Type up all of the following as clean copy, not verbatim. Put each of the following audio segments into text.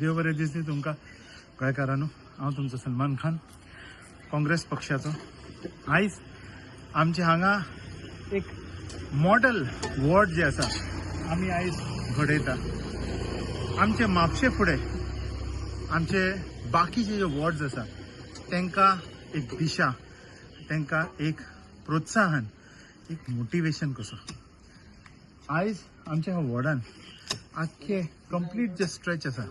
देव बरें दीस दी तुमकां गोंयकारांनो. हांव तुमचो सलमान खान, काँग्रेस पक्षाचो. आयज आमचे हांगा एक मॉडल वॉर्ड जे आसा आमी आयज घडयता. आमचे म्हापशे फुडें आमचे बाकीचे जे वॉर्ड्स आसा तांकां एक दिशा, तांकां एक प्रोत्साहन, एक मोटिवेशन कसो. आयज आमच्या ह्या वॉर्डान आख्खे कंप्लीट जे स्ट्रेच आसा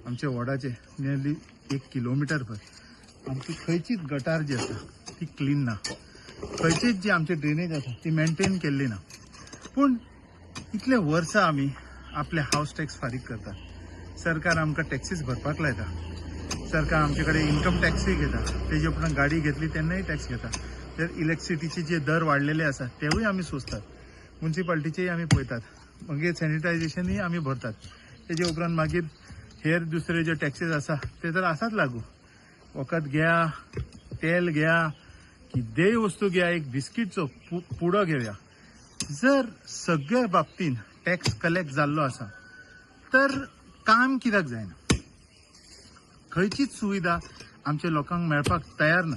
आमच्या वॉर्डाचे नियरली 1 किलोमिटर भर आमची खंयचीच गटार जी आसा ती क्लीन ना. खंयचीच जी आमची ड्रेनेज आसा ती मेंटेन केल्ली ना. पूण इतले वर्सां आमी आपले हावस टॅक्स फारीक करता. सरकार आमकां टॅक्सीस भरपाक लायता. सरकार आमचे कडेन इन्कम टॅक्सूय घेता. तेजे उपरांत गाडी घेतली तेन्नाय टॅक्स घेता. तर इलेक्ट्रिसिटीचे जे दर वाडलेले आसा तेवूय आमी सोंसतात. म्युन्सिपाल्टीचेय आमी पळयतात. मागीर सॅनिटायझेशनूय आमी भरतात. तेजे उपरांत मागीर हेर दुसरे जे टॅक्सीस आसा ते तर आसात लागू. वखद घेया, तेल घेया, कितेंय वस्तू घेया, एक बिस्कीटचो पुडो घेवया. जर सगळ्या बाबतीन टॅक्स कलेक्ट जाल्लो आसा तर काम कित्याक जायना? खंयचीच सुविधा आमच्या लोकांक मेळपाक तयार ना.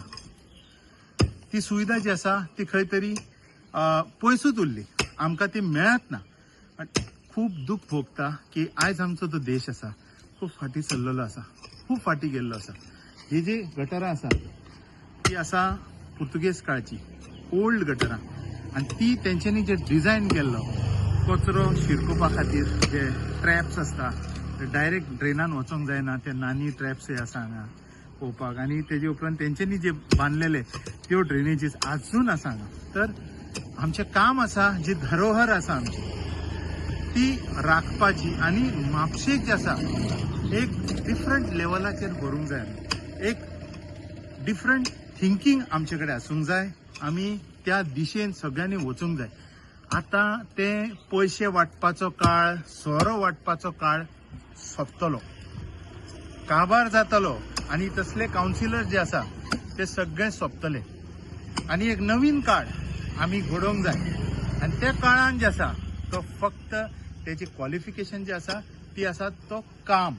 ती सुविधा जी आसा ती खंय तरी पयसूच उरली, आमकां ती मेळत ना. खूब दूख भोगता की आयज आमचो जो देश आसा खूब फाटी सरलेलो आसा, खूब फाटी गेल्लो आसा. ही जी गटारां आसा ती आसा पुर्तुगेज काळची ओल्ड गटारां, आनी ती तेंच्यांनी जे डिझायन केल्लो कचरो शिरकोवपा खातीर जे ट्रॅप्स आसता ते डायरेक्ट ड्रेनान वचोंक जायना. ते नानी ट्रॅप्सूय आसा हांगा पळोवपाक. आनी तेजे उपरांत तेंच्यांनी जे बांदलेले त्यो ड्रेनेजीस आजून आसा हांगा. तर आमचें काम आसा, जी धरोहर आसा आमची ती राखपाची आनी म्हापशेक जे आसा एक डिफरंट लेवलाचेर व्हरूंक जाय. एक डिफरंट थिंकींग आमचे कडेन आसूंक जाय. आमी त्या दिशेन सगळ्यांनी वचूंक जाय. आतां ते पयशे वांटपाचो काळ, सोरो वांटपाचो काळ सोंपतलो, काबार जातलो. आनी तसले कावन्सिलर जे आसा ते सगळे सोंपतले आनी एक नवीन काळ आमी घडोवंक जाय. आनी त्या काळान जे आसा तो फक्त तेची क्वॉलिफिकेशन जी आसा ती आसा तो काम.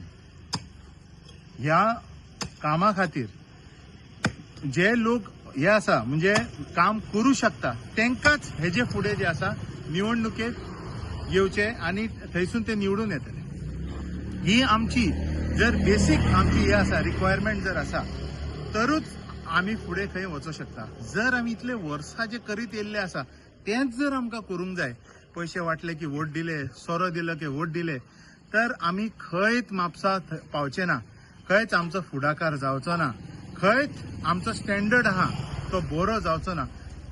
ह्या कामा खातीर जे लोक हे आसा म्हणजे काम करू शकता तेंकाच हेजे फुडें जे आसा निवडणुकेत येवचे आनी थंयसून ते निवडून येतले. ही आमची जर बेसीक आमची हे आसा रिक्वायरमेंट जर आसा तरूच आमी फुडें खंय वचूं शकता. जर आमी इतले वर्सां जे करीत येयल्ले आसा तेंच जर आमकां करूंक जाय, पयशे वाटले की वोट दिले, सोरो दिलो की वोट दिले, तर आमी खंयच म्हापसा पावचे ना. खंयच आमचो फुडाकार जावचो ना. खंयच आमचो स्टँडर्ड आहा तो बरो जावचो ना.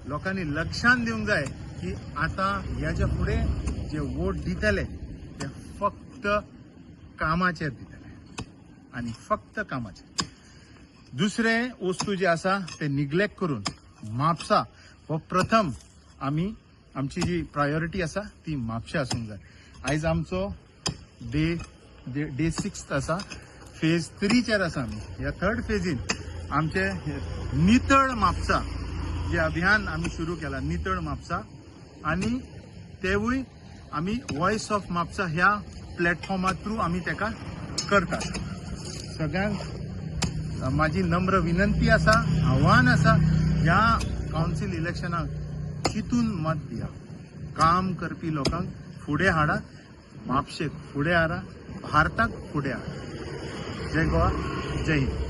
लोकांनी लक्षांत दिवंक जाय की आतां ह्याच्या फुडें जे वोट दितले ते फक्त कामाचेर दितले आनी फक्त कामाचेर. दुसरे वस्तू जे आसा ते निग्लेक्ट करून म्हापसा हो प्रथम आमची जी प्रायोरिटी आसा ती म्हापशा आसूंक जाय. आयज आमचो डे 6 आसा. फेज 3 आसा आमी. ह्या 3rd फेजीन आमचे नितळ म्हापसा जे अभियान आमी सुरू केला, नितळ म्हापसा, आनी तेवूय आमी वॉयस ऑफ म्हापसा ह्या प्लॅटफॉर्मा थ्रू आमी तेका करतात. सगळ्यांक माझी नम्र विनंती आसा, आव्हान आसा, ह्या कावन्सिल इलेक्शनाक चिंतून मत दिया. काम करपी लोकांक फुडें हाडा, म्हापशेक फुडें हाडा, भारताक फुडें हाडा. जय गोवा, जय हिंद.